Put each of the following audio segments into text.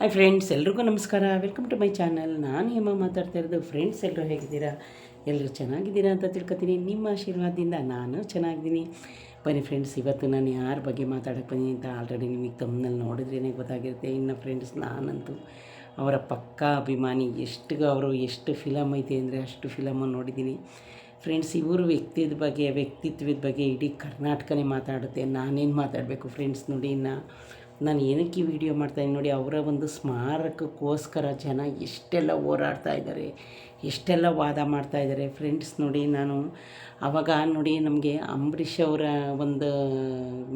Hi friends, ಎಲ್ರಿಗೂ ನಮಸ್ಕಾರ. Welcome to my channel. ನಾನು ಹೇಮ ಮಾತಾಡ್ತಾ ಇರೋದು. ಫ್ರೆಂಡ್ಸ್, ಎಲ್ಲರೂ ಹೇಗಿದ್ದೀರಾ? ಎಲ್ಲರೂ ಚೆನ್ನಾಗಿದ್ದೀರಾ ಅಂತ ತಿಳ್ಕೊತೀನಿ. ನಿಮ್ಮ ಆಶೀರ್ವಾದದಿಂದ ನಾನು ಚೆನ್ನಾಗಿದ್ದೀನಿ. ಬನ್ನಿ ಫ್ರೆಂಡ್ಸ್, ಇವತ್ತು ನಾನು ಯಾರ ಬಗ್ಗೆ ಮಾತಾಡೋಕ್ಕೆ ಬನ್ನಿ ಅಂತ ಆಲ್ರೆಡಿ ನಿಮಗೆ ತಮ್ಮನಲ್ಲಿ ನೋಡಿದ್ರೇ ಗೊತ್ತಾಗಿರುತ್ತೆ. ಇನ್ನು ಫ್ರೆಂಡ್ಸ್, ನಾನಂತೂ ಅವರ ಪಕ್ಕಾ ಅಭಿಮಾನಿ. ಅವರು ಎಷ್ಟು ಫಿಲಮ್ ಐತೆ ಅಂದರೆ ಅಷ್ಟು ಫಿಲಮನ್ನು ನೋಡಿದ್ದೀನಿ ಫ್ರೆಂಡ್ಸ್. ಇವರು ವ್ಯಕ್ತಿತ್ವದ ಬಗ್ಗೆ ಇಡೀ ಕರ್ನಾಟಕನೇ ಮಾತಾಡುತ್ತೆ. ನಾನೇನು ಮಾತಾಡಬೇಕು ಫ್ರೆಂಡ್ಸ್? ನೋಡಿ, ನಾನು ಏನಕ್ಕೆ ಈ ವಿಡಿಯೋ ಮಾಡ್ತಾಯಿದ್ದೀನಿ ನೋಡಿ. ಅವರ ಒಂದು ಸ್ಮಾರಕಕ್ಕೋಸ್ಕರ ಜನ ಎಷ್ಟೆಲ್ಲ ಹೋರಾಡ್ತಾ ಇದ್ದಾರೆ, ಎಷ್ಟೆಲ್ಲ ವಾದ ಮಾಡ್ತಾಯಿದ್ದಾರೆ ಫ್ರೆಂಡ್ಸ್. ನೋಡಿ, ನಾನು ಆವಾಗ ನೋಡಿ ನಮಗೆ ಅಂಬರೀಷ್ ಅವರ ಒಂದು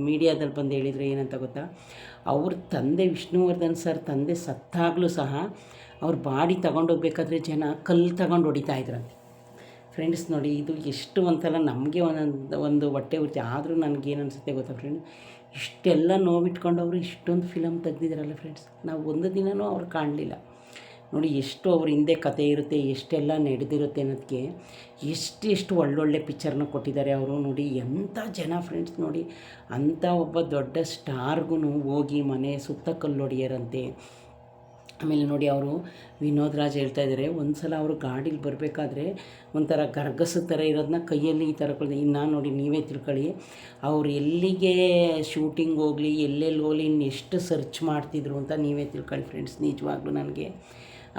ಮೀಡಿಯಾದಲ್ಲಿ ಬಂದು ಹೇಳಿದರು ಏನಂತ ಗೊತ್ತಾ? ಅವ್ರ ತಂದೆ ವಿಷ್ಣುವರ್ಧನ್ ಸರ್ ತಂದೆ ಸತ್ತಾಗಲೂ ಸಹ ಅವ್ರ ಬಾಡಿ ತಗೊಂಡೋಗ್ಬೇಕಾದ್ರೆ ಜನ ಕಲ್ಲು ತಗೊಂಡು ಹೊಡಿತಾ ಇದ್ರಂತೆ ಫ್ರೆಂಡ್ಸ್. ನೋಡಿ, ಇದು ಎಷ್ಟು ಒಂಥರ ನಮಗೆ ಒಂದು ಹೊಟ್ಟೆ ಉರಿತೆ. ಆದರೂ ನನಗೇನು ಅನಿಸುತ್ತೆ ಗೊತ್ತಾ ಫ್ರೆಂಡ್, ಇಷ್ಟೆಲ್ಲ ನೋವಿಟ್ಕೊಂಡು ಅವರು ಇಷ್ಟೊಂದು ಫಿಲಮ್ ತೆಗ್ದಿದ್ದಾರಲ್ಲ ಫ್ರೆಂಡ್ಸ್. ನಾವು ಒಂದು ದಿನವೂ ಅವ್ರು ಕಾಣಲಿಲ್ಲ ನೋಡಿ. ಎಷ್ಟು ಅವ್ರ ಹಿಂದೆ ಕತೆ ಇರುತ್ತೆ, ಎಷ್ಟೆಲ್ಲ ನಡೆದಿರುತ್ತೆ ಅನ್ನೋದಕ್ಕೆ ಎಷ್ಟು ಒಳ್ಳೊಳ್ಳೆ ಪಿಕ್ಚರ್ನ ಕೊಟ್ಟಿದ್ದಾರೆ ಅವರು. ನೋಡಿ ಎಂಥ ಜನ ಫ್ರೆಂಡ್ಸ್. ನೋಡಿ, ಅಂಥ ಒಬ್ಬ ದೊಡ್ಡ ಸ್ಟಾರ್ಗೂ ಹೋಗಿ ಮನೆ ಸುತ್ತ ಕಲ್ಲೊಡೆಯರಂತೆ. ಆಮೇಲೆ ನೋಡಿ, ಅವರು ವಿನೋದ್ ರಾಜ್ ಹೇಳ್ತಾ ಇದ್ದಾರೆ, ಒಂದು ಸಲ ಅವರು ಗಾಡೀಲಿ ಬರಬೇಕಾದ್ರೆ ಒಂಥರ ಗರ್ಗಸ ಥರ ಇರೋದನ್ನ ಕೈಯಲ್ಲಿ ಈ ಥರ ಇನ್ನು ನೋಡಿ ನೀವೇ ತಿಳ್ಕೊಳ್ಳಿ, ಅವ್ರು ಎಲ್ಲಿಗೆ ಶೂಟಿಂಗ್ ಹೋಗಲಿ, ಎಲ್ಲೆಲ್ಲಿ ಹೋಗಲಿ, ಇನ್ನೆಷ್ಟು ಸರ್ಚ್ ಮಾಡ್ತಿದ್ರು ಅಂತ ನೀವೇ ತಿಳ್ಕೊಳ್ಳಿ ಫ್ರೆಂಡ್ಸ್. ನಿಜವಾಗ್ಲೂ ನನಗೆ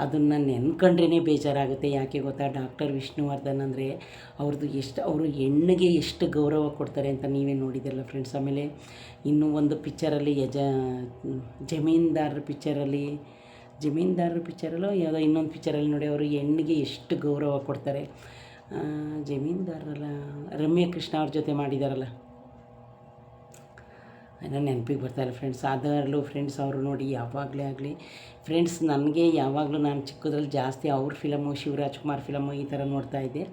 ಅದನ್ನು ನೆನ್ಕೊಂಡ್ರೇ ಬೇಜಾರಾಗುತ್ತೆ. ಯಾಕೆ ಗೊತ್ತಾ? ಡಾಕ್ಟರ್ ವಿಷ್ಣುವರ್ಧನ್ ಅಂದರೆ ಅವರು ಹೆಣ್ಣಿಗೆ ಎಷ್ಟು ಗೌರವ ಕೊಡ್ತಾರೆ ಅಂತ ನೀವೇ ನೋಡಿದ್ರಲ್ಲ ಫ್ರೆಂಡ್ಸ್. ಆಮೇಲೆ ಇನ್ನೂ ಒಂದು ಪಿಕ್ಚರಲ್ಲಿ ಜಮೀನ್ದಾರರ ಪಿಕ್ಚರಲ್ಲೋ ಯಾವುದೋ ಇನ್ನೊಂದು ಪಿಕ್ಚರಲ್ಲಿ ನೋಡಿ, ಅವರು ಹೆಣ್ಣಿಗೆ ಎಷ್ಟು ಗೌರವ ಕೊಡ್ತಾರೆ. ಜಮೀನ್ದಾರಲ್ಲ, ರಮ್ಯಾ ಕೃಷ್ಣ ಅವ್ರ ಜೊತೆ ಮಾಡಿದಾರಲ್ಲ, ಏನೋ ನೆನಪಿಗೆ ಬರ್ತಾಯಿಲ್ಲ ಫ್ರೆಂಡ್ಸ್. ಅದರಲ್ಲೂ ಫ್ರೆಂಡ್ಸ್ ಅವರು ನೋಡಿ ಯಾವಾಗಲೇ ಆಗಲಿ ಫ್ರೆಂಡ್ಸ್, ನನಗೆ ಯಾವಾಗಲೂ ನಾನು ಚಿಕ್ಕದ್ರಲ್ಲಿ ಜಾಸ್ತಿ ಅವ್ರ ಫಿಲಮು, ಶಿವರಾಜ್ಕುಮಾರ್ ಫಿಲಮು ಈ ಥರ ನೋಡ್ತಾಯಿದ್ದೆ.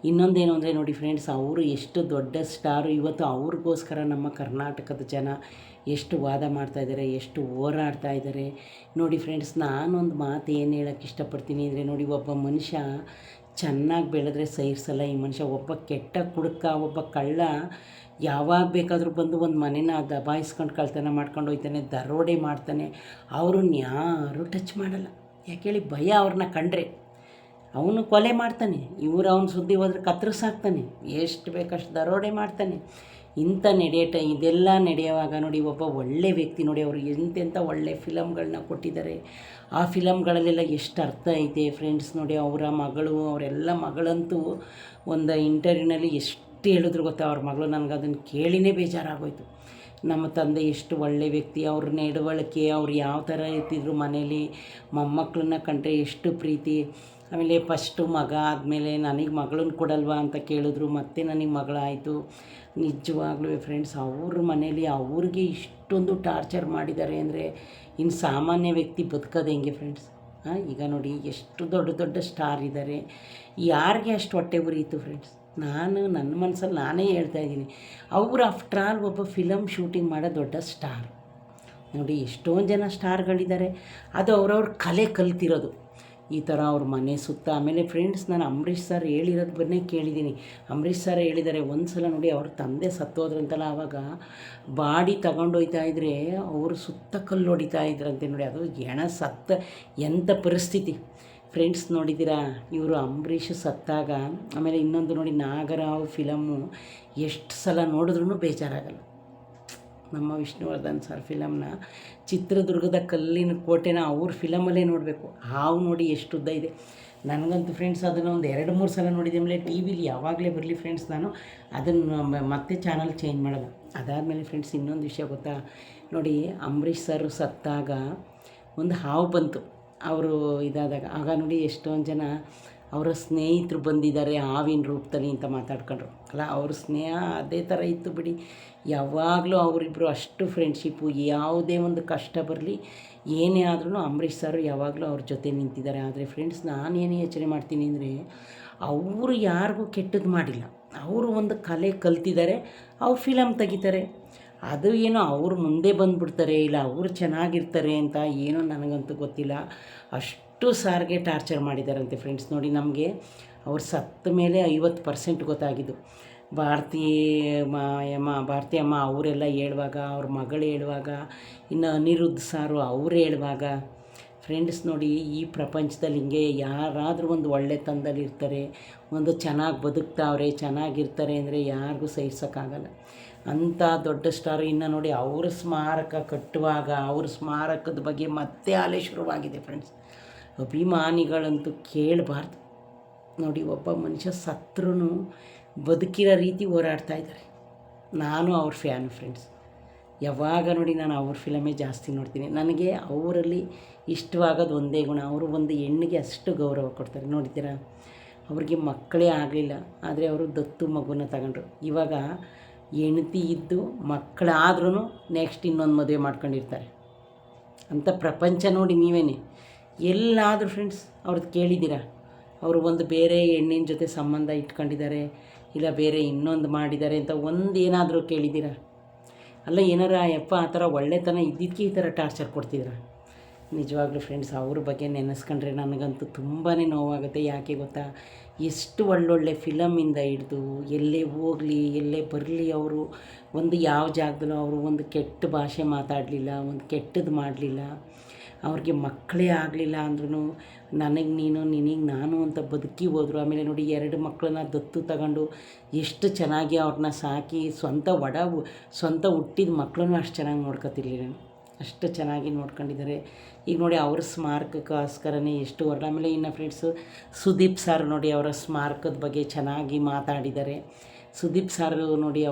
ಇನ್ನೊಂದೇನು ಅಂದರೆ ನೋಡಿ ಫ್ರೆಂಡ್ಸ್, ಅವರು ಎಷ್ಟು ದೊಡ್ಡ ಸ್ಟಾರು. ಇವತ್ತು ಅವ್ರಿಗೋಸ್ಕರ ನಮ್ಮ ಕರ್ನಾಟಕದ ಜನ ಎಷ್ಟು ವಾದ ಮಾಡ್ತಾಯಿದ್ದಾರೆ, ಎಷ್ಟು ಹೋರಾಡ್ತಾ ಇದ್ದಾರೆ ನೋಡಿ ಫ್ರೆಂಡ್ಸ್. ನಾನೊಂದು ಮಾತು ಏನು ಹೇಳೋಕ್ಕೆ ಇಷ್ಟಪಡ್ತೀನಿ ಅಂದರೆ ನೋಡಿ, ಒಬ್ಬ ಮನುಷ್ಯ ಚೆನ್ನಾಗಿ ಬೆಳೆದ್ರೆ ಸಹಿಸಲ್ಲ ಈ ಮನುಷ್ಯ. ಒಬ್ಬ ಕೆಟ್ಟ ಕುಡುಕ, ಒಬ್ಬ ಕಳ್ಳ ಯಾವಾಗ ಬೇಕಾದರೂ ಬಂದು ಒಂದು ಮನೇನ ದಬಾಯಿಸ್ಕೊಂಡು ಕಳ್ತನ ಮಾಡ್ಕೊಂಡು ಹೋಗ್ತಾನೆ, ದರೋಡೆ ಮಾಡ್ತಾನೆ. ಅವ್ರನ್ನ ಯಾರೂ ಟಚ್ ಮಾಡಲ್ಲ. ಯಾಕೆ ಹೇಳಿ? ಭಯ. ಅವ್ರನ್ನ ಕಂಡ್ರೆ ಅವನು ಕೊಲೆ ಮಾಡ್ತಾನೆ, ಅವನ ಸುದ್ದಿ ಹೋದ್ರೆ ಕತ್ತರಿಸಾಕ್ತಾನೆ, ಎಷ್ಟು ಬೇಕಷ್ಟು ದರೋಡೆ ಮಾಡ್ತಾನೆ. ಇದೆಲ್ಲ ನಡೆಯುವಾಗ ನೋಡಿ, ಒಬ್ಬ ಒಳ್ಳೆ ವ್ಯಕ್ತಿ ನೋಡಿ, ಅವರು ಎಂತೆಂಥ ಒಳ್ಳೆ ಫಿಲಮ್ಗಳನ್ನ ಕೊಟ್ಟಿದ್ದಾರೆ. ಆ ಫಿಲಮ್ಗಳಲ್ಲೆಲ್ಲ ಎಷ್ಟು ಅರ್ಥ ಐತೆ ಫ್ರೆಂಡ್ಸ್. ನೋಡಿ, ಅವರೆಲ್ಲ ಮಗಳಂತೂ ಒಂದು ಇಂಟರ್ವ್ಯೂನಲ್ಲಿ ಎಷ್ಟು ಹೇಳಿದ್ರು ಗೊತ್ತಾ ಅವ್ರ ಮಗಳು. ನನಗೆ ಅದನ್ನು ಕೇಳಿನೇ ಬೇಜಾರಾಗೋಯ್ತು. ನಮ್ಮ ತಂದೆ ಎಷ್ಟು ಒಳ್ಳೆ ವ್ಯಕ್ತಿ, ಅವ್ರ ನಡವಳಿಕೆ, ಅವ್ರು ಯಾವ ಥರ ಇರ್ತಿದ್ರು ಮನೇಲಿ, ಮೊಮ್ಮಕ್ಕಳನ್ನ ಕಂಡ್ರೆ ಎಷ್ಟು ಪ್ರೀತಿ. ಆಮೇಲೆ ಫಸ್ಟು ಮಗ ಆದಮೇಲೆ ನನಗೆ ಮಗಳನ್ನ ಕೊಡಲ್ವಾ ಅಂತ ಕೇಳಿದ್ರು, ಮತ್ತೆ ನನಗೆ ಮಗಳಾಯಿತು. ನಿಜವಾಗ್ಲೂ ಫ್ರೆಂಡ್ಸ್, ಅವ್ರ ಮನೇಲಿ ಅವ್ರಿಗೆ ಇಷ್ಟೊಂದು ಟಾರ್ಚರ್ ಮಾಡಿದ್ದಾರೆ ಅಂದರೆ ಇನ್ನು ಸಾಮಾನ್ಯ ವ್ಯಕ್ತಿ ಬದುಕೋದು ಹೆಂಗೆ ಫ್ರೆಂಡ್ಸ್? ಈಗ ನೋಡಿ, ಎಷ್ಟು ದೊಡ್ಡ ದೊಡ್ಡ ಸ್ಟಾರ್ ಇದ್ದಾರೆ, ಯಾರಿಗೆ ಅಷ್ಟು ಹೊಟ್ಟೆ ಉರಿಯಿತು ಫ್ರೆಂಡ್ಸ್? ನನ್ನ ಮನಸ್ಸಲ್ಲಿ ನಾನೇ ಹೇಳ್ತಾಯಿದ್ದೀನಿ, ಅವರು ಆಫ್ಟರ್ ಆಲ್ ಒಬ್ಬ ಫಿಲಮ್ ಶೂಟಿಂಗ್ ಮಾಡೋ ದೊಡ್ಡ ಸ್ಟಾರ್. ನೋಡಿ, ಎಷ್ಟೊಂದು ಜನ ಸ್ಟಾರ್ಗಳಿದ್ದಾರೆ, ಅದು ಅವ್ರವ್ರ ಕಲೆ ಕಲ್ತಿರೋದು ಈ ಥರ ಅವ್ರ ಮನೆ ಸುತ್ತ. ಆಮೇಲೆ ಫ್ರೆಂಡ್ಸ್, ನಾನು ಅಂಬರೀಷ್ ಸರ್ ಹೇಳಿರೋದನ್ನೇ ಕೇಳಿದ್ದೀನಿ. ಅಂಬರೀಷ್ ಸರ್ ಹೇಳಿದ್ದಾರೆ, ಒಂದು ಸಲ ನೋಡಿ ಅವ್ರ ತಂದೆ ಸತ್ತೋದ್ರಂತಲ್ಲ, ಆವಾಗ ಬಾಡಿ ತಗೊಂಡೋಗ್ತಾಯಿದ್ರೆ ಅವರು ಸುತ್ತ ಕಲ್ಲು ಹೊಡಿತಾ ಇದ್ರಂತೆ ನೋಡಿ. ಅದು ಎಂಥ ಪರಿಸ್ಥಿತಿ ಫ್ರೆಂಡ್ಸ್. ನೋಡಿದ್ದೀರಾ ಇವರು ಅಂಬರೀಷ್ ಸತ್ತಾಗ? ಆಮೇಲೆ ಇನ್ನೊಂದು ನೋಡಿ, ನಾಗರಾವ್ ಫಿಲಮ್ಮು ಎಷ್ಟು ಸಲ ನೋಡಿದ್ರೂ ಬೇಜಾರಾಗಲ್ಲ. ನಮ್ಮ ವಿಷ್ಣುವರ್ಧನ್ ಸರ್ ಫಿಲಮ್ನ, ಚಿತ್ರದುರ್ಗದ ಕಲ್ಲಿನ ಕೋಟೆನ ಅವ್ರ ಫಿಲಮಲ್ಲೇ ನೋಡಬೇಕು. ಹಾವು ನೋಡಿ ಎಷ್ಟು ಉದ್ದ ಇದೆ. ನನಗಂತೂ ಫ್ರೆಂಡ್ಸ್ ಅದನ್ನು ಒಂದು 2-3 ಸಲ ನೋಡಿದೆ. ಆಮೇಲೆ ಟಿ ವಿಲಿ ಯಾವಾಗಲೇ ಬರಲಿ ಫ್ರೆಂಡ್ಸ್, ನಾನು ಅದನ್ನು ಮತ್ತೆ ಚಾನಲ್ ಚೇಂಜ್ ಮಾಡೋಲ್ಲ. ಅದಾದಮೇಲೆ ಫ್ರೆಂಡ್ಸ್, ಇನ್ನೊಂದು ವಿಷಯ ಗೊತ್ತಾ? ನೋಡಿ, ಅಂಬರೀಷ್ ಸರ್ ಸತ್ತಾಗ ಒಂದು ಹಾವು ಬಂತು ಅವರು ಇದಾದಾಗ. ಆಗ ನೋಡಿ ಎಷ್ಟೊಂದು ಜನ ಅವರ ಸ್ನೇಹಿತರು ಬಂದಿದ್ದಾರೆ ಹಾವಿನ ರೂಪದಲ್ಲಿ ಅಂತ ಮಾತಾಡ್ಕೊಂಡ್ರು ಅಲ್ಲ. ಅವ್ರ ಸ್ನೇಹ ಅದೇ ಥರ ಇತ್ತು ಬಿಡಿ. ಯಾವಾಗಲೂ ಅವರಿಬ್ಬರು ಅಷ್ಟು ಫ್ರೆಂಡ್ಶಿಪ್ಪು. ಯಾವುದೇ ಒಂದು ಕಷ್ಟ ಬರಲಿ, ಏನೇ ಆದ್ರೂ ಅಂಬರೀಷ್ ಸರ್ ಯಾವಾಗಲೂ ಅವ್ರ ಜೊತೆ ನಿಂತಿದ್ದಾರೆ. ಆದರೆ ಫ್ರೆಂಡ್ಸ್, ನಾನೇನು ಯೋಚನೆ ಮಾಡ್ತೀನಿ ಅಂದರೆ, ಅವರು ಯಾರಿಗೂ ಕೆಟ್ಟದ್ದು ಮಾಡಿಲ್ಲ. ಅವರು ಒಂದು ಕಲೆ ಕಲ್ತಿದ್ದಾರೆ, ಅವ್ರು ಫಿಲಮ್ ತೆಗಿತಾರೆ. ಅದು ಏನೋ ಅವರು ಮುಂದೆ ಬಂದುಬಿಡ್ತಾರೆ, ಇಲ್ಲ ಅವರು ಚೆನ್ನಾಗಿರ್ತಾರೆ ಅಂತ ಏನೋ ನನಗಂತೂ ಗೊತ್ತಿಲ್ಲ. ಅಷ್ಟು ಸಾರಿಗೆ ಟಾರ್ಚರ್ ಮಾಡಿದ್ದಾರಂತೆ ಫ್ರೆಂಡ್ಸ್. ನೋಡಿ, ನಮಗೆ ಅವ್ರು ಸತ್ತ ಮೇಲೆ 50% ಗೊತ್ತಾಗಿದ್ದು. ಭಾರತೀಯಮ್ಮ ಅವರೆಲ್ಲ ಹೇಳುವಾಗ, ಅವ್ರ ಮಗಳು ಹೇಳುವಾಗ, ಇನ್ನು ಅನಿರುದ್ಧ್ ಸಾರು ಅವ್ರು ಹೇಳುವಾಗ, ಫ್ರೆಂಡ್ಸ್ ನೋಡಿ, ಈ ಪ್ರಪಂಚದಲ್ಲಿ ಹಿಂಗೆ ಯಾರಾದರೂ ಒಂದು ಒಳ್ಳೆತನದಲ್ಲಿ ಇರ್ತಾರೆ, ಒಂದು ಚೆನ್ನಾಗಿ ಬದುಕ್ತಾವ್ರೆ, ಚೆನ್ನಾಗಿರ್ತಾರೆ ಅಂದರೆ ಯಾರಿಗೂ ಸಹಿಸೋಕ್ಕಾಗಲ್ಲ. ಅಂಥ ದೊಡ್ಡ ಸ್ಟಾರು. ಇನ್ನು ನೋಡಿ, ಅವ್ರ ಸ್ಮಾರಕ ಕಟ್ಟುವಾಗ ಅವ್ರ ಸ್ಮಾರಕದ ಬಗ್ಗೆ ಮತ್ತೆ ಆಲೆ ಶುರುವಾಗಿದೆ ಫ್ರೆಂಡ್ಸ್. ಅಭಿಮಾನಿಗಳಂತೂ ಕೇಳಬಾರ್ದು ನೋಡಿ. ಒಬ್ಬ ಮನುಷ್ಯ ಸತ್ರೂ ಬದುಕಿರೋ ರೀತಿ ಹೋರಾಡ್ತಾಯಿದ್ದಾರೆ. ನಾನು ಅವ್ರ ಫ್ಯಾನು ಫ್ರೆಂಡ್ಸ್. ಯಾವಾಗ ನೋಡಿ ನಾನು ಅವ್ರ ಫಿಲಮೇ ಜಾಸ್ತಿ ನೋಡ್ತೀನಿ. ನನಗೆ ಅವರಲ್ಲಿ ಇಷ್ಟವಾಗೋದು ಒಂದೇ ಗುಣ, ಅವರು ಒಂದು ಹೆಣ್ಣಿಗೆ ಅಷ್ಟು ಗೌರವ ಕೊಡ್ತಾರೆ. ನೋಡಿದ್ದೀರಾ, ಅವ್ರಿಗೆ ಮಕ್ಕಳೇ ಆಗಲಿಲ್ಲ, ಆದರೆ ಅವರು ದತ್ತು ಮಗುನ ತಗೊಂಡ್ರು. ಇವಾಗ ಹೆಂಡತಿ ಇದ್ದು ಮಕ್ಕಳಾದ್ರೂ ನೆಕ್ಸ್ಟ್ ಇನ್ನೊಂದು ಮದುವೆ ಮಾಡ್ಕೊಂಡಿರ್ತಾರೆ. ಅಂಥ ಪ್ರಪಂಚ ನೋಡಿ ನೀವೇನೆ. ಎಲ್ಲಾದರೂ ಫ್ರೆಂಡ್ಸ್ ಅವ್ರದ್ದು ಕೇಳಿದ್ದೀರಾ? ಅವರು ಒಂದು ಬೇರೆ ಹೆಣ್ಣಿನ ಜೊತೆ ಸಂಬಂಧ ಇಟ್ಕೊಂಡಿದ್ದಾರೆ, ಇಲ್ಲ ಬೇರೆ ಇನ್ನೊಂದು ಮಾಡಿದ್ದಾರೆ ಅಂತ ಒಂದು ಏನಾದರೂ ಕೇಳಿದ್ದೀರಾ? ಅಲ್ಲ, ಏನಾರ ಯಪ್ಪ ಆ ಥರ ಒಳ್ಳೆತನ ಇದ್ದಿದ್ದಕ್ಕೆ ಈ ಥರ ಟಾರ್ಚರ್ ಕೊಡ್ತಿದ್ರ? ನಿಜವಾಗ್ಲೂ ಫ್ರೆಂಡ್ಸ್, ಅವ್ರ ಬಗ್ಗೆ ನೆನೆಸ್ಕೊಂಡ್ರೆ ನನಗಂತೂ ತುಂಬಾ ನೋವಾಗುತ್ತೆ. ಯಾಕೆ ಗೊತ್ತಾ, ಎಷ್ಟು ಒಳ್ಳೊಳ್ಳೆ ಫಿಲಮಿಂದ ಹಿಡ್ದು ಎಲ್ಲೇ ಹೋಗಲಿ ಎಲ್ಲೇ ಬರಲಿ, ಅವರು ಒಂದು ಯಾವ ಜಾಗದಲ್ಲೂ ಅವರು ಒಂದು ಕೆಟ್ಟ ಭಾಷೆ ಮಾತಾಡಲಿಲ್ಲ, ಒಂದು ಕೆಟ್ಟದ್ದು ಮಾಡಲಿಲ್ಲ. ಅವ್ರಿಗೆ ಮಕ್ಕಳೇ ಆಗಲಿಲ್ಲ ಅಂದ್ರೂ ನನಗೆ ನೀನು ನಿನಗೆ ನಾನು ಅಂತ ಬದುಕಿ ಹೋದರು. ಆಮೇಲೆ ನೋಡಿ, 2 ಮಕ್ಕಳನ್ನ ದತ್ತು ತಗೊಂಡು ಎಷ್ಟು ಚೆನ್ನಾಗಿ ಅವ್ರನ್ನ ಸಾಕಿ, ಸ್ವಂತ ಹುಟ್ಟಿದ ಮಕ್ಕಳನ್ನು ಅಷ್ಟು ಚೆನ್ನಾಗಿ ನೋಡ್ಕೊತಿರ್ಲಿಲ್ಲ, ಅಷ್ಟು ಚೆನ್ನಾಗಿ ನೋಡ್ಕೊಂಡಿದ್ದಾರೆ. ಈಗ ನೋಡಿ, ಅವ್ರ ಸ್ಮಾರಕಕ್ಕೋಸ್ಕರನೇ ಎಷ್ಟು ಆಮೇಲೆ ಇನ್ನು ಫ್ರೆಂಡ್ಸು ಸುದೀಪ್ ಸರ್ ನೋಡಿ, ಅವರ ಸ್ಮಾರಕದ ಬಗ್ಗೆ ಚೆನ್ನಾಗಿ ಮಾತಾಡಿದ್ದಾರೆ. ಸುದೀಪ್ ಸಾರು ನೋಡಿ,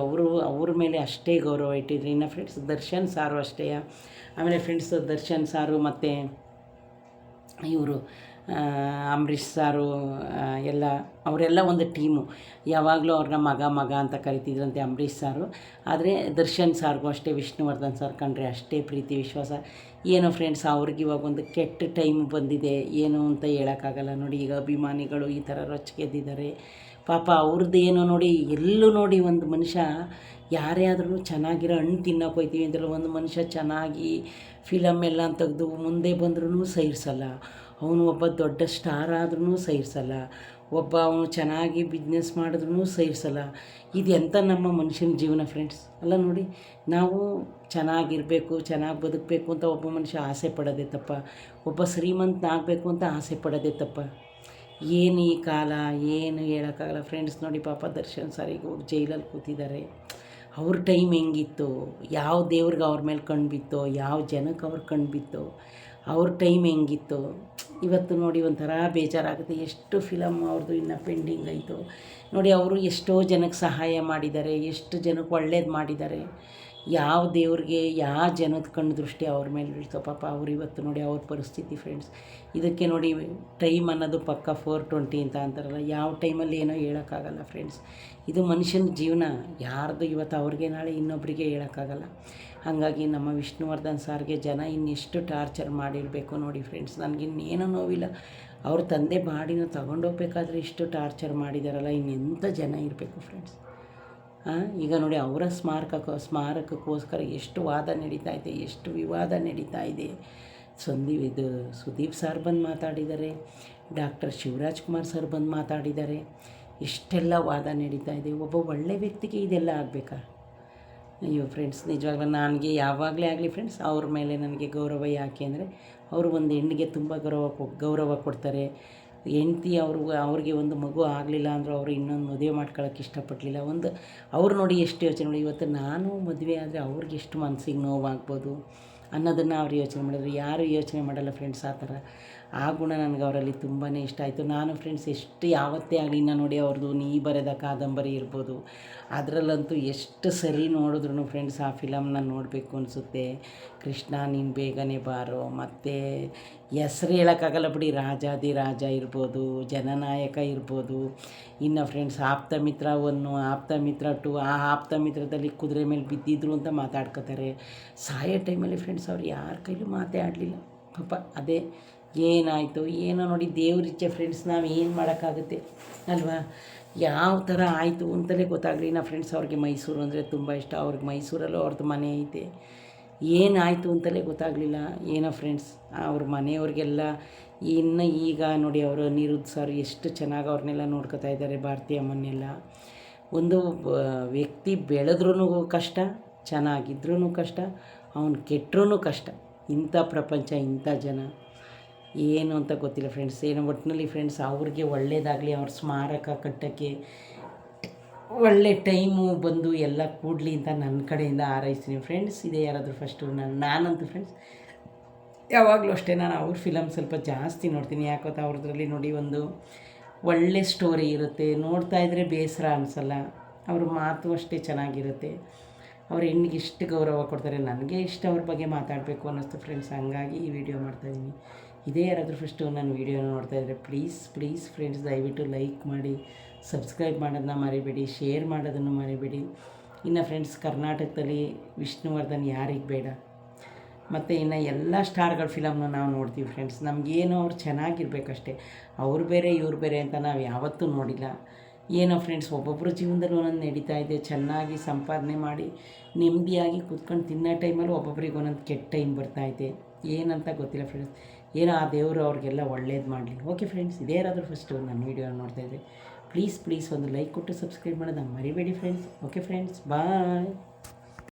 ಅವ್ರ ಮೇಲೆ ಅಷ್ಟೇ ಗೌರವ ಇಟ್ಟಿದ್ರು. ಇನ್ನು ಫ್ರೆಂಡ್ಸ್ ದರ್ಶನ್ ಸಾರು ಅಷ್ಟೇ. ಆಮೇಲೆ ಫ್ರೆಂಡ್ಸ್ ದರ್ಶನ್ ಸಾರು ಮತ್ತು ಇವರು ಅಂಬರೀಷ್ ಸಾರು ಅವರೆಲ್ಲ ಒಂದು ಟೀಮು. ಯಾವಾಗಲೂ ಅವ್ರನ್ನ ಮಗ ಅಂತ ಕರಿತಿದ್ರಂತೆ ಅಂಬರೀಷ್ ಸಾರು. ಆದರೆ ದರ್ಶನ್ ಸಾರ್ಗೂ ಅಷ್ಟೇ, ವಿಷ್ಣುವರ್ಧನ್ ಸರ್ ಕಂಡ್ರೆ ಅಷ್ಟೇ ಪ್ರೀತಿ ವಿಶ್ವಾಸ. ಏನೋ ಫ್ರೆಂಡ್ಸ್, ಅವ್ರಿಗೆ ಇವಾಗ ಒಂದು ಕೆಟ್ಟ ಟೈಮ್ ಬಂದಿದೆ, ಏನು ಅಂತ ಹೇಳೋಕ್ಕಾಗಲ್ಲ. ನೋಡಿ, ಈಗ ಅಭಿಮಾನಿಗಳು ಈ ಥರ ರೊಚ್ಚಿಗೆದ್ದಿದ್ದಾರೆ ಪಾಪ. ಅವ್ರದ್ದೇನೋ ನೋಡಿ, ಎಲ್ಲೂ ನೋಡಿ ಒಂದು ಮನುಷ್ಯ ಯಾರೇ ಆದ್ರೂ ಚೆನ್ನಾಗಿರೋ ಹಣ್ಣು ತಿನ್ನೋಕೆ ಹೋಗ್ತೀವಿ ಅಂತೇಳಿ ಒಂದು ಮನುಷ್ಯ ಚೆನ್ನಾಗಿ ಫಿಲಮ್ ಎಲ್ಲ ತೆಗೆದು ಮುಂದೆ ಬಂದ್ರೂ ಸಹಿಸಲ್ಲ. ಅವನು ಒಬ್ಬ ದೊಡ್ಡ ಸ್ಟಾರ್ ಆದ್ರೂ ಸಹಿಸಲ್ಲ, ಅವನು ಚೆನ್ನಾಗಿ ಬಿಸ್ನೆಸ್ ಮಾಡಿದ್ರೂ ಸಹಿಸಲ್ಲ. ಇದು ಎಂಥ ನಮ್ಮ ಮನುಷ್ಯನ ಜೀವನ ಫ್ರೆಂಡ್ಸ್. ಅಲ್ಲ ನೋಡಿ, ನಾವು ಚೆನ್ನಾಗಿರಬೇಕು, ಚೆನ್ನಾಗಿ ಬದುಕಬೇಕು ಅಂತ ಒಬ್ಬ ಮನುಷ್ಯ ಆಸೆ ಪಡೋದೇ ತಪ್ಪ, ಒಬ್ಬ ಶ್ರೀಮಂತನಾಗಬೇಕು ಅಂತ ಆಸೆ ಪಡೋದೇ ತಪ್ಪ. ಏನು ಈ ಕಾಲ, ಏನು ಹೇಳೋಕ್ಕಾಗಲ್ಲ ಫ್ರೆಂಡ್ಸ್. ನೋಡಿ ಪಾಪ ದರ್ಶನ್ ಸಾರಿಗೆ ಹೋಗಿ ಜೈಲಲ್ಲಿ ಕೂತಿದ್ದಾರೆ. ಅವ್ರ ಟೈಮ್ ಹೆಂಗಿತ್ತು, ಯಾವ ದೇವ್ರಿಗೆ ಅವ್ರ ಮೇಲೆ ಕಣ್ಣು ಬಿತ್ತೋ, ಯಾವ ಜನಕ್ಕೆ ಅವ್ರ ಕಣ್ಣು ಬಿತ್ತೋ, ಅವ್ರ ಟೈಮ್ ಹೆಂಗಿತ್ತು. ಇವತ್ತು ನೋಡಿ ಒಂಥರ ಬೇಜಾರಾಗುತ್ತೆ. ಎಷ್ಟು ಫಿಲಮ್ ಅವ್ರದ್ದು ಇನ್ನೂ ಪೆಂಡಿಂಗ್ ಆಯಿತು ನೋಡಿ. ಅವರು ಎಷ್ಟೋ ಜನಕ್ಕೆ ಸಹಾಯ ಮಾಡಿದ್ದಾರೆ, ಎಷ್ಟು ಜನಕ್ಕೆ ಒಳ್ಳೇದು ಮಾಡಿದ್ದಾರೆ. ಯಾವ ದೇವ್ರಿಗೆ ಯಾವ ಜನದ ಕಣ್ಣು ದೃಷ್ಟಿ ಅವ್ರ ಮೇಲೆ ಬೀಳ್ತೋ ಪಾಪ. ಅವ್ರು ಇವತ್ತು ನೋಡಿ ಅವ್ರ ಪರಿಸ್ಥಿತಿ ಫ್ರೆಂಡ್ಸ್. ಇದಕ್ಕೆ ನೋಡಿ, ಟೈಮ್ ಅನ್ನೋದು ಪಕ್ಕ 4:20 ಅಂತ ಅಂತಾರಲ್ಲ, ಯಾವ ಟೈಮಲ್ಲಿ ಏನೋ ಹೇಳೋಕ್ಕಾಗಲ್ಲ ಫ್ರೆಂಡ್ಸ್. ಇದು ಮನುಷ್ಯನ ಜೀವನ, ಯಾರ್ದು ಇವತ್ತು ಅವ್ರಿಗೆ ನಾಳೆ ಇನ್ನೊಬ್ಬರಿಗೆ ಹೇಳೋಕ್ಕಾಗಲ್ಲ. ಹಾಗಾಗಿ ನಮ್ಮ ವಿಷ್ಣುವರ್ಧನ್ ಸಾರ್ಗೆ ಜನ ಇನ್ನೆಷ್ಟು ಟಾರ್ಚರ್ ಮಾಡಿರಬೇಕು ನೋಡಿ ಫ್ರೆಂಡ್ಸ್. ನನಗಿನ್ನೇನೂ ನೋವಿಲ್ಲ. ಅವ್ರ ತಂದೆ ಬಾಡಿನ ತಗೊಂಡೋಗ್ಬೇಕಾದ್ರೆ ಇಷ್ಟು ಟಾರ್ಚರ್ ಮಾಡಿದಾರಲ್ಲ, ಇನ್ನೆಂಥ ಜನ ಇರಬೇಕು ಫ್ರೆಂಡ್ಸ್. ಈಗ ನೋಡಿ, ಅವರ ಸ್ಮಾರಕಕ್ಕೋಸ್ಕರ ಎಷ್ಟು ವಾದ ನಡೀತಾ ಇದೆ, ಎಷ್ಟು ವಿವಾದ ನಡೀತಾ ಇದೆ. ಸುದೀಪ್ ಸರ್ ಬಂದು ಮಾತಾಡಿದ್ದಾರೆ, ಡಾಕ್ಟರ್ ಶಿವರಾಜ್ ಕುಮಾರ್ ಸರ್ ಬಂದು ಮಾತಾಡಿದ್ದಾರೆ. ಇಷ್ಟೆಲ್ಲ ವಾದ ನಡೀತಾ ಇದೆ. ಒಬ್ಬ ಒಳ್ಳೆ ವ್ಯಕ್ತಿಗೆ ಇದೆಲ್ಲ ಆಗಬೇಕಾ? ಅಯ್ಯೋ ಫ್ರೆಂಡ್ಸ್, ನಿಜವಾಗ್ಲೂ ನನಗೆ ಯಾವಾಗಲೇ ಆಗಲಿ ಫ್ರೆಂಡ್ಸ್, ಅವ್ರ ಮೇಲೆ ನನಗೆ ಗೌರವ. ಯಾಕೆ ಅಂದರೆ ಅವರು ಒಂದು ಹೆಣ್ಣಿಗೆ ತುಂಬ ಗೌರವ ಕೊಡ್ತಾರೆ. ಹೆಂಡ್ತಿ ಅವ್ರಿಗೆ ಒಂದು ಮಗು ಆಗಲಿಲ್ಲ ಅಂದರೂ ಅವರು ಇನ್ನೊಂದು ಮದುವೆ ಮಾಡ್ಕೊಳ್ಳೋಕೆ ಇಷ್ಟಪಡಲಿಲ್ಲ. ಅವ್ರು ನೋಡಿ ಎಷ್ಟು ಯೋಚನೆ ಮಾಡಿ, ಇವತ್ತು ನಾನು ಮದುವೆ ಆದರೆ ಅವ್ರಿಗೆ ಎಷ್ಟು ಮನಸ್ಸಿಗೆ ನೋವಾಗ್ಬೋದು ಅನ್ನೋದನ್ನು ಅವ್ರು ಯೋಚನೆ ಮಾಡಿದ್ರು. ಯಾರು ಯೋಚನೆ ಮಾಡಲ್ಲ ಫ್ರೆಂಡ್ಸ್ ಆ ಥರ. ಆ ಗುಣ ನನಗೆ ಅವರಲ್ಲಿ ತುಂಬಾ ಇಷ್ಟ ಆಯಿತು. ನಾನು ಫ್ರೆಂಡ್ಸ್ ಎಷ್ಟು ಯಾವತ್ತೇ ಆಗಲಿ, ಇನ್ನು ನೋಡಿ ಅವ್ರದ್ದು ನೀ ಬರೆದ ಕಾದಂಬರಿ ಇರ್ಬೋದು, ಅದರಲ್ಲಂತೂ ಎಷ್ಟು ಸರಿ ನೋಡಿದ್ರು ಫ್ರೆಂಡ್ಸ್ ಆ ಫಿಲಮ್ನ ನೋಡಬೇಕು ಅನಿಸುತ್ತೆ. ಕೃಷ್ಣ ನೀನು ಬೇಗನೆ ಬಾರೋ, ಮತ್ತು ಹೆಸ್ರು ಹೇಳೋಕ್ಕಾಗಲ್ಲ ಬಿಡಿ, ರಾಜಾದಿರಾಜ ಇರ್ಬೋದು, ಜನನಾಯಕ ಇರ್ಬೋದು. ಇನ್ನು ಫ್ರೆಂಡ್ಸ್ ಆಪ್ತಮಿತ್ರ 1, ಆಪ್ತಮಿತ್ರ 2, ಆ ಆಪ್ತಮಿತ್ರದಲ್ಲಿ ಕುದುರೆ ಮೇಲೆ ಬಿದ್ದಿದ್ರು ಅಂತ ಮಾತಾಡ್ಕೋತಾರೆ. ಸಾಯೋ ಟೈಮಲ್ಲಿ ಫ್ರೆಂಡ್ಸ್ ಅವ್ರು ಯಾರ ಕೈಲೂ ಮಾತೇ ಆಡಲಿಲ್ಲ ಪಾಪ. ಅದೇ ಏನಾಯಿತು ಏನೋ ನೋಡಿ, ದೇವ್ರಿಚ್ಛೆ ಫ್ರೆಂಡ್ಸ್, ನಾವು ಏನು ಮಾಡೋಕ್ಕಾಗುತ್ತೆ ಅಲ್ವಾ. ಯಾವ ಥರ ಆಯಿತು ಅಂತಲೇ ಗೊತ್ತಾಗಲಿ. ನಾ ಫ್ರೆಂಡ್ಸ್ ಅವ್ರಿಗೆ ಮೈಸೂರು ಅಂದರೆ ತುಂಬ ಇಷ್ಟ. ಅವ್ರಿಗೆ ಮೈಸೂರಲ್ಲೂ ಅವ್ರದ್ದು ಮನೆ ಐತೆ. ಏನಾಯಿತು ಅಂತಲೇ ಗೊತ್ತಾಗಲಿಲ್ಲ. ಏನೋ ಫ್ರೆಂಡ್ಸ್ ಅವ್ರ ಮನೆಯವ್ರಿಗೆಲ್ಲ ಇನ್ನು ಈಗ ನೋಡಿ, ಅವರು ಅನಿರುದ್ಧ್ ಸರ್ ಎಷ್ಟು ಚೆನ್ನಾಗಿ ಅವ್ರನ್ನೆಲ್ಲ ನೋಡ್ಕೊತಾ ಇದ್ದಾರೆ, ಭಾರತೀಯ ಅಮ್ಮನ್ನೆಲ್ಲ. ಒಂದು ವ್ಯಕ್ತಿ ಬೆಳೆದ್ರೂ ಕಷ್ಟ, ಚೆನ್ನಾಗಿದ್ರೂ ಕಷ್ಟ, ಅವನು ಕೆಟ್ಟರೂ ಕಷ್ಟ. ಇಂಥ ಪ್ರಪಂಚ, ಇಂಥ ಜನ. ಏನು ಅಂತ ಗೊತ್ತಿಲ್ಲ ಫ್ರೆಂಡ್ಸ್. ಏನು ಒಟ್ಟಿನಲ್ಲಿ ಫ್ರೆಂಡ್ಸ್ ಅವ್ರಿಗೆ ಒಳ್ಳೆಯದಾಗಲಿ, ಅವ್ರ ಸ್ಮಾರಕ ಕಟ್ಟೋಕ್ಕೆ ಒಳ್ಳೆ ಟೈಮು ಬಂದು ಎಲ್ಲ ಕೂಡಲಿ ಅಂತ ನನ್ನ ಕಡೆಯಿಂದ ಹಾರೈಸ್ತೀನಿ ಫ್ರೆಂಡ್ಸ್. ಇದೇ ಯಾರಾದರೂ ಫಸ್ಟು ನಾನಂತೂ ಫ್ರೆಂಡ್ಸ್ ಯಾವಾಗಲೂ ಅಷ್ಟೇ, ನಾನು ಅವ್ರ ಫಿಲಮ್ ಸ್ವಲ್ಪ ಜಾಸ್ತಿ ನೋಡ್ತೀನಿ. ಯಾಕೊತ್ತಾ ಅವ್ರದ್ರಲ್ಲಿ ನೋಡಿ ಒಂದು ಒಳ್ಳೆ ಸ್ಟೋರಿ ಇರುತ್ತೆ, ನೋಡ್ತಾ ಇದ್ದರೆ ಬೇಸರ ಅನಿಸಲ್ಲ. ಅವ್ರ ಮಾತು ಅಷ್ಟೇ ಚೆನ್ನಾಗಿರುತ್ತೆ. ಅವ್ರ ಹೆಣ್ಣಿಗೆ ಇಷ್ಟು ಗೌರವ ಕೊಡ್ತಾರೆ. ನನಗೆ ಇಷ್ಟ ಅವ್ರ ಬಗ್ಗೆ ಮಾತಾಡಬೇಕು ಅನ್ನಿಸ್ತು ಫ್ರೆಂಡ್ಸ್, ಹಂಗಾಗಿ ಈ ವಿಡಿಯೋ ಮಾಡ್ತಾಯಿದ್ದೀನಿ. ಇದೇ ಯಾರಾದರೂ ಫಸ್ಟು ನನ್ನ ವೀಡಿಯೋ ನೋಡ್ತಾಯಿದ್ರೆ ಪ್ಲೀಸ್ ಫ್ರೆಂಡ್ಸ್ ದಯವಿಟ್ಟು ಲೈಕ್ ಮಾಡಿ, ಸಬ್ಸ್ಕ್ರೈಬ್ ಮಾಡೋದನ್ನ ಮರಿಬೇಡಿ, ಶೇರ್ ಮಾಡೋದನ್ನು ಮರಿಬೇಡಿ. ಇನ್ನು ಫ್ರೆಂಡ್ಸ್ ಕರ್ನಾಟಕದಲ್ಲಿ ವಿಷ್ಣುವರ್ಧನ್ ಯಾರಿಗೆ ಬೇಡ, ಮತ್ತು ಇನ್ನು ಎಲ್ಲ ಸ್ಟಾರ್ಗಳ ಫಿಲಮ್ನು ನಾವು ನೋಡ್ತೀವಿ ಫ್ರೆಂಡ್ಸ್. ನಮಗೇನೋ ಅವ್ರು ಚೆನ್ನಾಗಿರ್ಬೇಕಷ್ಟೇ, ಅವ್ರು ಬೇರೆ ಇವ್ರು ಬೇರೆ ಅಂತ ನಾವು ಯಾವತ್ತೂ ನೋಡಿಲ್ಲ. ಏನೋ ಫ್ರೆಂಡ್ಸ್ ಒಬ್ಬೊಬ್ಬರು ಜೀವನದಲ್ಲಿ ಒಂದೊಂದು ನಡೀತಾ ಇದೆ. ಚೆನ್ನಾಗಿ ಸಂಪಾದನೆ ಮಾಡಿ ನೆಮ್ಮದಿಯಾಗಿ ಕೂತ್ಕೊಂಡು ತಿನ್ನೋ ಟೈಮಲ್ಲಿ ಒಬ್ಬೊಬ್ರಿಗೆ ಒಂದೊಂದು ಕೆಟ್ಟ ಟೈಮ್ ಬರ್ತಾಯಿದೆ. ಏನಂತ ಗೊತ್ತಿಲ್ಲ ಫ್ರೆಂಡ್ಸ್. ಏನೋ ಆ ದೇವರು ಅವ್ರಿಗೆಲ್ಲ ಒಳ್ಳೇದು ಮಾಡಲಿ. ಓಕೆ ಫ್ರೆಂಡ್ಸ್, ಇದೇ ಯಾರಾದರೂ ಫಸ್ಟು ನನ್ನ ವೀಡಿಯೋ ನೋಡ್ತಾಯಿದ್ದೆ ಪ್ಲೀಸ್ ಒಂದು ಲೈಕ್ ಕೊಟ್ಟು ಸಬ್ಸ್ಕ್ರೈಬ್ ಮಾಡೋದನ್ನ ಮರಿಬೇಡಿ ಫ್ರೆಂಡ್ಸ್. ಓಕೆ ಫ್ರೆಂಡ್ಸ್, ಬಾಯ್.